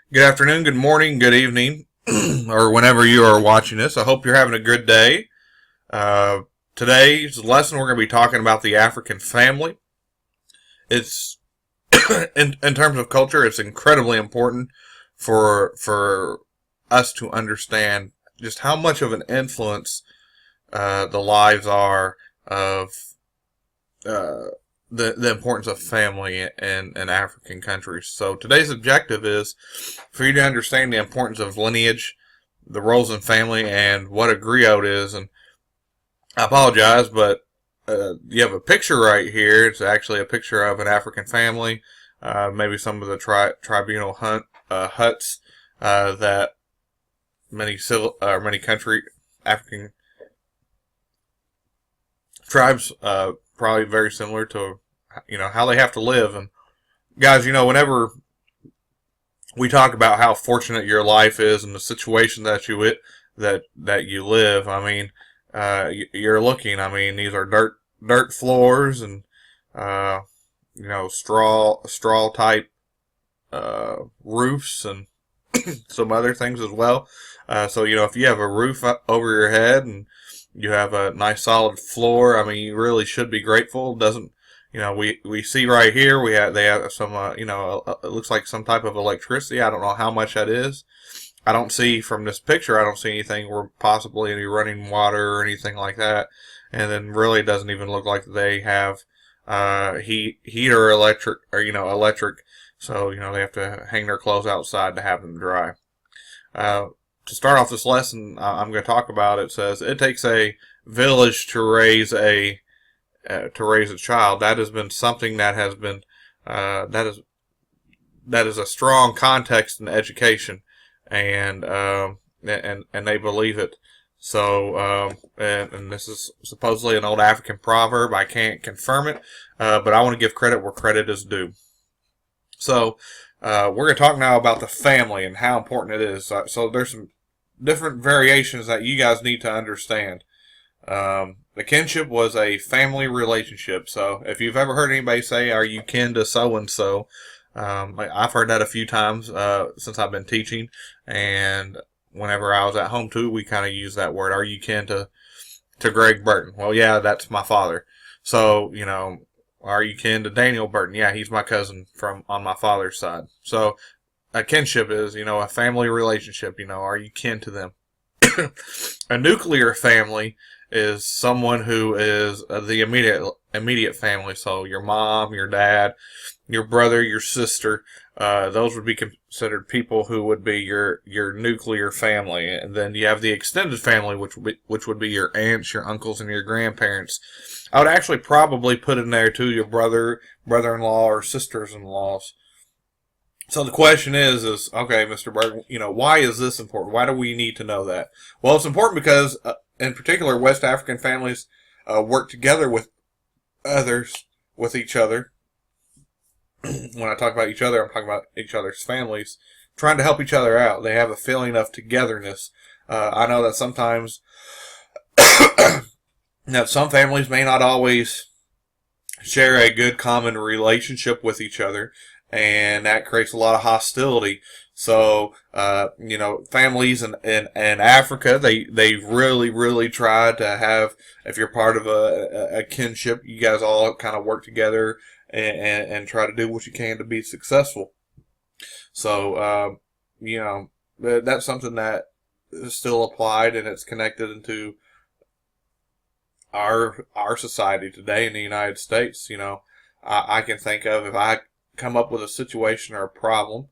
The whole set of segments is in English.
Good afternoon, good morning, good evening, or whenever you are watching this. I hope you're having a good day. Uh, Today's lesson, we're going to be talking about the African family. It's in terms of culture, it's incredibly important for us to understand just how much of an influence the lives are of uh, the importance of family in African countries. So today's objective is for you to understand the importance of lineage, the roles in family, and what a griot is. And I apologize, but you have a picture right here. It's actually a picture of an African family, maybe some of the tribunal huts that many country African tribes probably very similar to how they have to live. And guys, whenever we talk about how fortunate your life is and the situation that you live, I mean, you're looking. I mean, these are dirt floors and uh, straw type roofs and some other things as well. So if you have a roof over your head and you have a nice solid floor, I mean, you really should be grateful. It doesn't we see right here they have some it looks like some type of electricity. I don't know how much that is. I don't see from this picture. I don't see anything where possibly any running water or anything like that. And then really it doesn't even look like they have heat or electric. So they have to hang their clothes outside to have them dry. To start off this lesson, I'm going to talk about. It says it takes a village to raise a child. That has been something that has been that is a strong context in education, and they believe it. So and this is supposedly an old African proverb. I can't confirm it, but I want to give credit where credit is due. So we're going to talk now about the family and how important it is. So there's some different variations that you guys need to understand. The kinship was a family relationship. So if you've ever heard anybody say, "Are you kin to so and so?" I've heard that a few times since I've been teaching, and whenever I was at home too, we kind of use that word. Are you kin to Greg Burton? Well, yeah, that's my father. So are you kin to Daniel Burton? Yeah, he's my cousin from on my father's side. So a kinship is a family relationship. Are you kin to them? A nuclear family is someone who is the immediate family. So your mom, your dad, your brother, your sister. Those would be considered people who would be your nuclear family. And then you have the extended family, which would be your aunts, your uncles, and your grandparents. I would actually probably put in there too your brother-in-law, or sisters-in-laws. So the question is okay, Mr. Berg, why is this important? Why do we need to know that? Well, it's important because, in particular, West African families work together with each other. When I talk about each other, I'm talking about each other's families, trying to help each other out. They have a feeling of togetherness. I know that sometimes that some families may not always share a good common relationship with each other, and that creates a lot of hostility. So, families in Africa, they really try to have, if you're part of a kinship, you guys all kind of work together and try to do what you can to be successful. So, that's something that is still applied, and it's connected into our society today in the United States. I can think of, if I come up with a situation or a problem,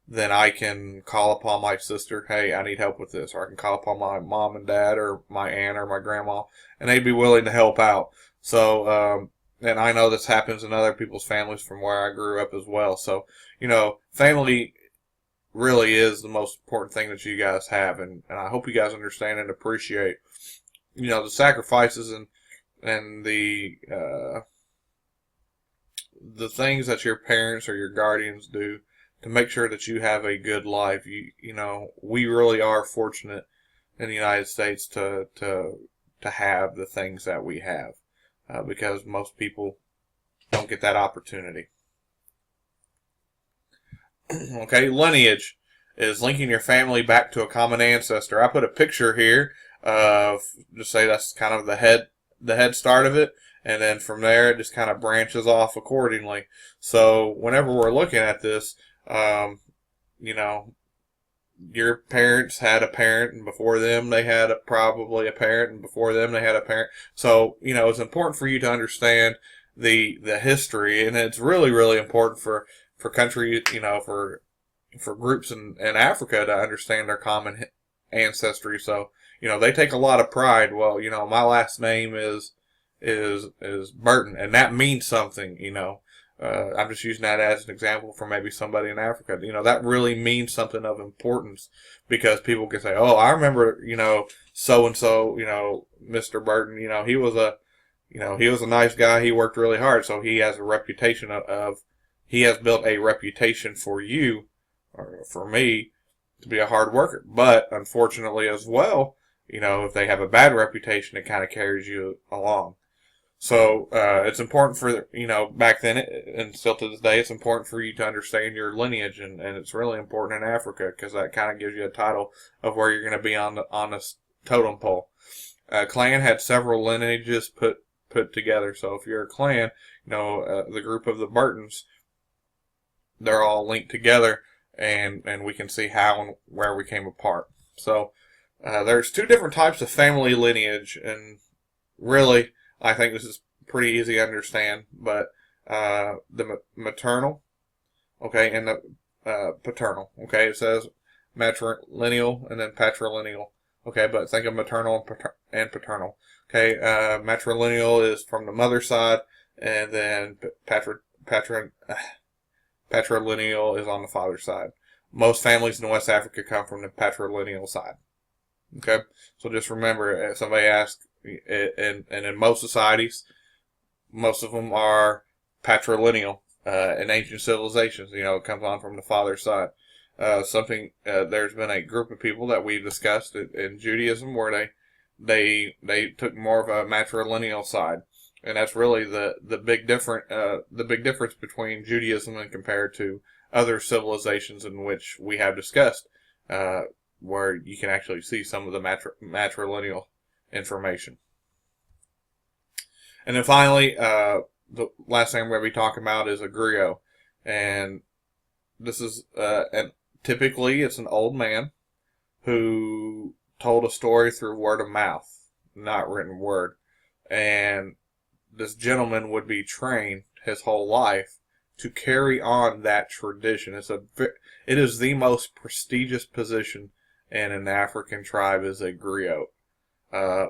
then I can call upon my sister. Hey, I need help with this. Or I can call upon my mom and dad, or my aunt, or my grandma, and they'd be willing to help out. So, and I know this happens in other people's families from where I grew up as well. So, family really is the most important thing that you guys have, and I hope you guys understand and appreciate, the sacrifices and the things that your parents or your guardians do to make sure that you have a good life. We really are fortunate in the United States to have the things that we have, because most people don't get that opportunity. Okay, lineage. is linking your family back to a common ancestor. I put a picture here of, just say that's kind of the head start of it, and then from there it just kind of branches off accordingly. So whenever we're looking at this, you know, your parents had a parent, and before them they had probably a parent, and before them they had a parent. So, you know, it's important for you to understand the history, and it's really, really important for countries, you know, for groups in Africa to understand their common ancestry. So, you know, they take a lot of pride. Well, you know, my last name is Burton, and that means something, you know. I'm just using that as an example for maybe somebody in Africa. You know, that really means something of importance, because people can say, oh, I remember, you know, so-and-so, you know, Mr. Burton, you know, he was a nice guy. He worked really hard. So he has a reputation he has built a reputation for you, or for me, to be a hard worker. But unfortunately as well, you know, if they have a bad reputation, it kind of carries you along. So it's important for, you know, back then and still to this day, it's important for you to understand your lineage, and it's really important in Africa, because that kind of gives you a title of where you're going to be on the totem pole. Clan had several lineages put together. So if you're a clan, you know, the group of the Burtons, they're all linked together, and we can see how and where we came apart. So there's two different types of family lineage, and really, I think this is pretty easy to understand. But the maternal, okay, and the paternal, okay. It says matrilineal and then patrilineal, okay. But think of maternal and paternal, okay. Matrilineal is from the mother's side, and then patrilineal is on the father's side. Most families in West Africa come from the patrilineal side. Okay, so just remember, if somebody asks, and in most societies, most of them are patrilineal. In ancient civilizations, you know, it comes on from the father's side. There's been a group of people that we've discussed in Judaism where they took more of a matrilineal side. And that's really the big difference between Judaism and compared to other civilizations in which we have discussed, where you can actually see some of the matrilineal information. And then finally, the last thing we're going to be talking about is a griot, and this is and typically it's an old man who told a story through word of mouth, not written word, and this gentleman would be trained his whole life to carry on that tradition. It is the most prestigious position in an African tribe is a griot,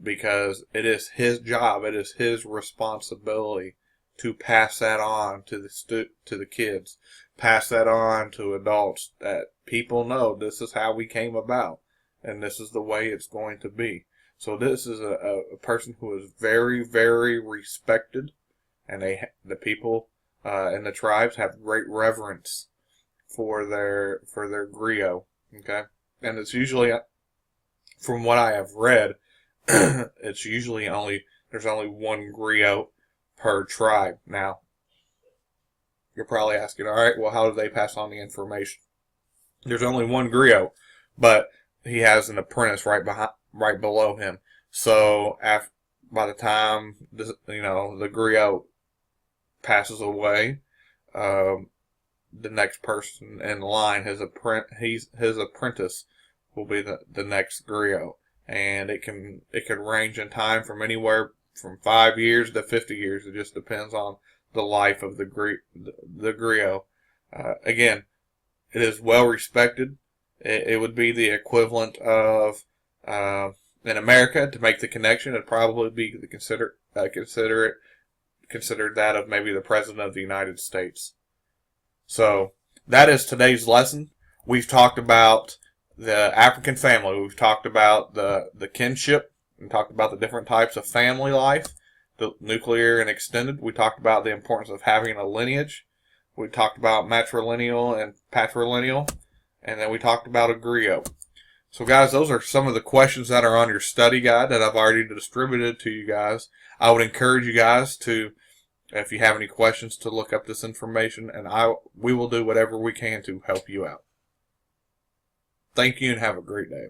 because it is his job, it is his responsibility to pass that on to the kids, pass that on to adults, that people know this is how we came about, and this is the way it's going to be. So this is a person who is very, very respected, and the people in the tribes have great reverence for their griot. Okay, and it's usually, from what I have read, it's usually there's only one griot per tribe. Now, you're probably asking, all right, well, how do they pass on the information? There's only one griot, but he has an apprentice right below him. So by the time the griot passes away, the next person in line, his apprentice, will be the next griot, and it can range in time from anywhere from 5 years to 50 years. It just depends on the life of the griot. Again, it is well respected. It would be the equivalent of, in America, to make the connection, it'd probably be considered that of maybe the President of the United States. So that is today's lesson. We've talked about the African family. We've talked about the kinship, and talked about the different types of family life, the nuclear and extended. We talked about the importance of having a lineage. We talked about matrilineal and patrilineal. And then we talked about a griot. So guys, those are some of the questions that are on your study guide that I've already distributed to you guys. I would encourage you guys to, if you have any questions, to look up this information, and we will do whatever we can to help you out. Thank you and have a great day.